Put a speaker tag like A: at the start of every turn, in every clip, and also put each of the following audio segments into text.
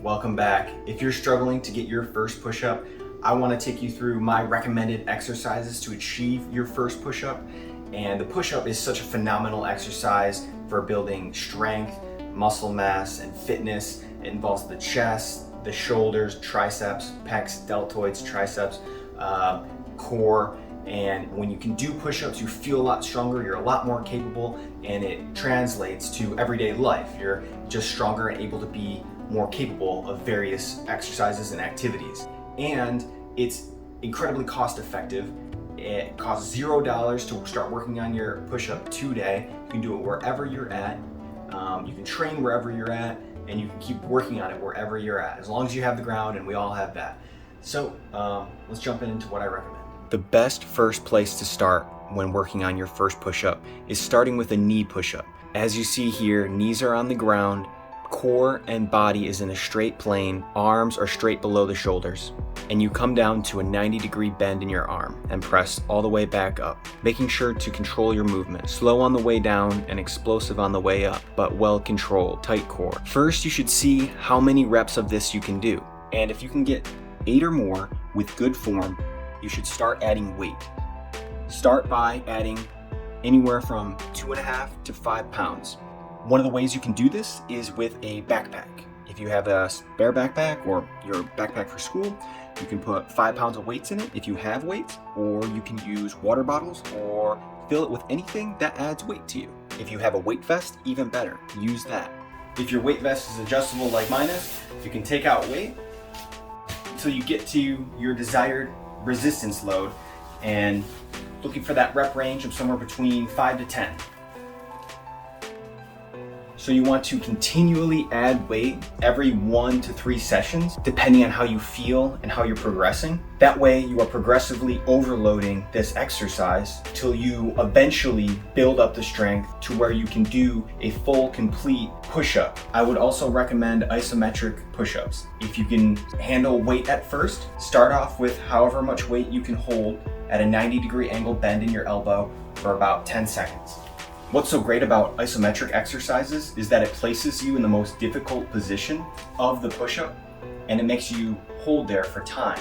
A: Welcome back. If you're struggling to get your first push-up, I want to take you through my recommended exercises to achieve your first push-up. And the push-up is such a phenomenal exercise for building strength, muscle mass, and fitness. It involves the chest, the shoulders, triceps, pecs, deltoids, triceps, core. And when you can do push-ups, you feel a lot stronger, you're a lot more capable, and it translates to everyday life. You're just stronger and able to be more capable of various exercises and activities. And it's incredibly cost effective. It costs $0 to start working on your push-up today. You can do it wherever you're at. You can train wherever you're at, and you can keep working on it wherever you're at, as long as you have the ground, and we all have that. So let's jump into what I recommend. The best first place to start when working on your first push-up is starting with a knee push-up. As you see here, knees are on the ground, core and body is in a straight plane, arms are straight below the shoulders, and you come down to a 90-degree bend in your arm and press all the way back up, making sure to control your movement. Slow on the way down and explosive on the way up, but well controlled, tight core. First, you should see how many reps of this you can do. And if you can get 8 or more with good form, you should start adding weight. Start by adding anywhere from 2.5 to 5 pounds. One of the ways you can do this is with a backpack. If you have a spare backpack or your backpack for school, you can put 5 pounds of weights in it if you have weights, or you can use water bottles or fill it with anything that adds weight to you. If you have a weight vest, even better, use that. If your weight vest is adjustable like mine is, you can take out weight until you get to your desired resistance load, and looking for that rep range of somewhere between 5 to 10. So you want to continually add weight every 1 to 3 sessions, depending on how you feel and how you're progressing. That way you are progressively overloading this exercise till you eventually build up the strength to where you can do a full, complete push-up. I would also recommend isometric push-ups. If you can handle weight at first, start off with however much weight you can hold at a 90-degree angle bend in your elbow for about 10 seconds. What's so great about isometric exercises is that it places you in the most difficult position of the push-up, and it makes you hold there for time.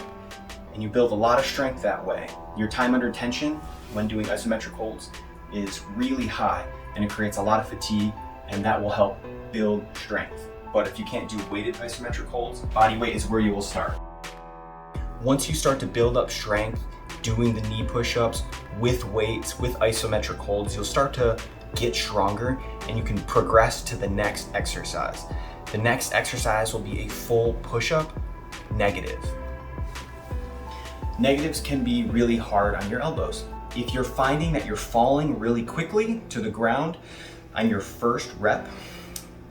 A: And you build a lot of strength that way. Your time under tension when doing isometric holds is really high, and it creates a lot of fatigue, and that will help build strength. But if you can't do weighted isometric holds, body weight is where you will start. Once you start to build up strength, doing the knee push-ups with weights, with isometric holds, you'll start to get stronger, and you can progress to the next exercise. The next exercise will be a full push-up negative. Negatives can be really hard on your elbows. If you're finding that you're falling really quickly to the ground on your first rep,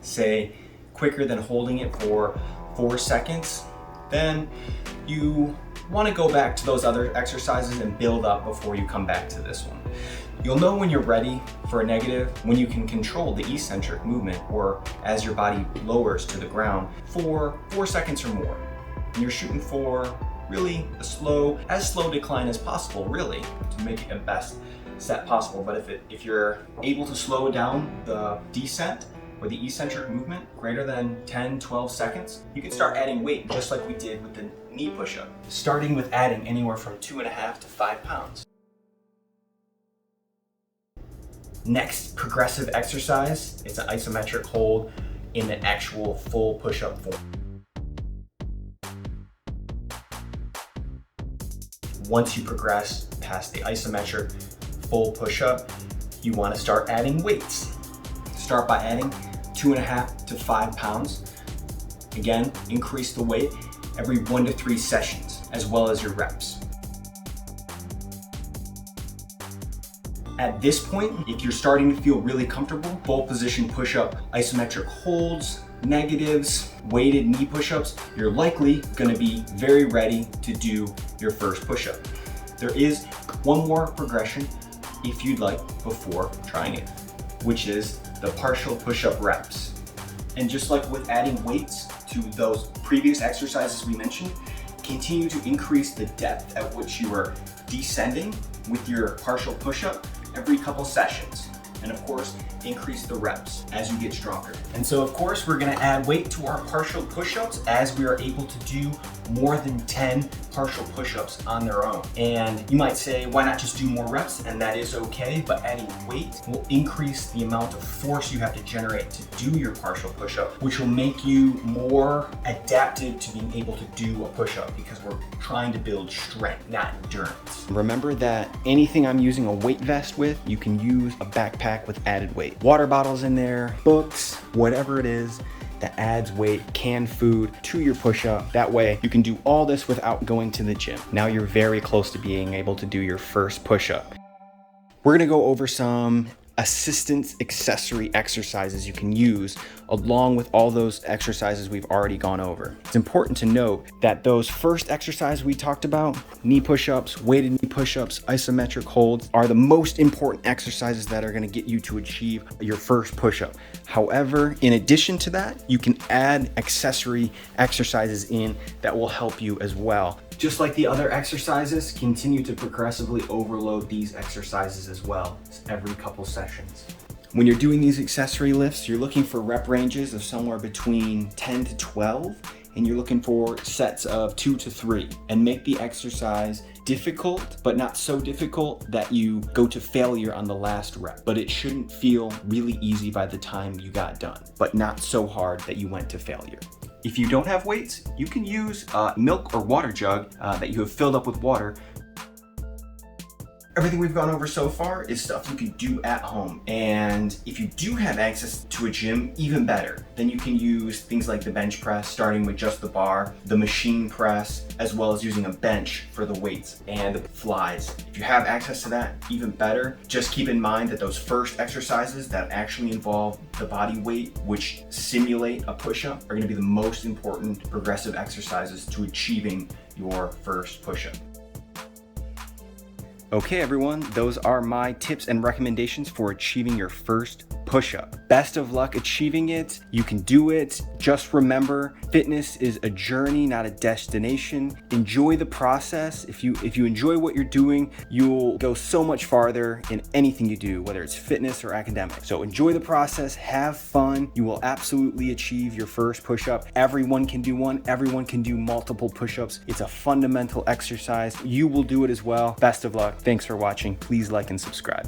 A: say quicker than holding it for 4 seconds, then you want to go back to those other exercises and build up before you come back to this one. You'll know when you're ready for a negative when you can control the eccentric movement, or as your body lowers to the ground for 4 seconds or more. And you're shooting for really as slow decline as possible, really, to make it the best set possible. But if you're able to slow down the descent or the eccentric movement greater than 10, 12 seconds, you can start adding weight just like we did with the knee push-up, starting with adding anywhere from 2.5 to 5 pounds. Next progressive exercise is an isometric hold in the actual full push-up form. Once you progress past the isometric full push-up, you want to start adding weights. Start by adding 2.5 to 5 pounds. Again, increase the weight every 1 to 3 sessions, as well as your reps. At this point, if you're starting to feel really comfortable, full position push-up, isometric holds, negatives, weighted knee push-ups, you're likely gonna be very ready to do your first push-up. There is one more progression if you'd like before trying it, which is the partial push-up reps. And just like with adding weights to those previous exercises we mentioned, continue to increase the depth at which you are descending with your partial push-up every couple sessions. And of course, increase the reps as you get stronger. And so of course, we're gonna add weight to our partial push-ups as we are able to do more than 10 partial push-ups on their own. And you might say, why not just do more reps? And that is okay, but adding weight will increase the amount of force you have to generate to do your partial push-up, which will make you more adapted to being able to do a push-up because we're trying to build strength, not endurance. Remember that anything I'm using a weight vest with, you can use a backpack with added weight. Water bottles in there, books, whatever it is that adds weight, canned food to your push-up. That way you can do all this without going to the gym. Now you're very close to being able to do your first push-up. We're gonna go over some assistance accessory exercises you can use along with all those exercises we've already gone over. It's important to note that those first exercises we talked about, knee push-ups, weighted knee push-ups, isometric holds, are the most important exercises that are gonna get you to achieve your first push-up. However, in addition to that, you can add accessory exercises in that will help you as well. Just like the other exercises, continue to progressively overload these exercises as well every couple sessions. When you're doing these accessory lifts, you're looking for rep ranges of somewhere between 10 to 12, and you're looking for sets of 2 to 3, and make the exercise difficult, but not so difficult that you go to failure on the last rep. But it shouldn't feel really easy by the time you got done, but not so hard that you went to failure. If you don't have weights, you can use a milk or water jug that you have filled up with water. Everything we've gone over so far is stuff you can do at home. And if you do have access to a gym, even better. Then you can use things like the bench press, starting with just the bar, the machine press, as well as using a bench for the weights and the flies. If you have access to that, even better. Just keep in mind that those first exercises that actually involve the body weight, which simulate a push-up, are gonna be the most important progressive exercises to achieving your first push-up. Okay everyone, those are my tips and recommendations for achieving your first push-up. Best of luck achieving it. You can do it. Just remember, fitness is a journey, not a destination. Enjoy the process. If you enjoy what you're doing, you'll go so much farther in anything you do, whether it's fitness or academic. So enjoy the process, have fun. You will absolutely achieve your first push-up. Everyone can do one. Everyone can do multiple push-ups. It's a fundamental exercise. You will do it as well. Best of luck. Thanks for watching. Please like and subscribe.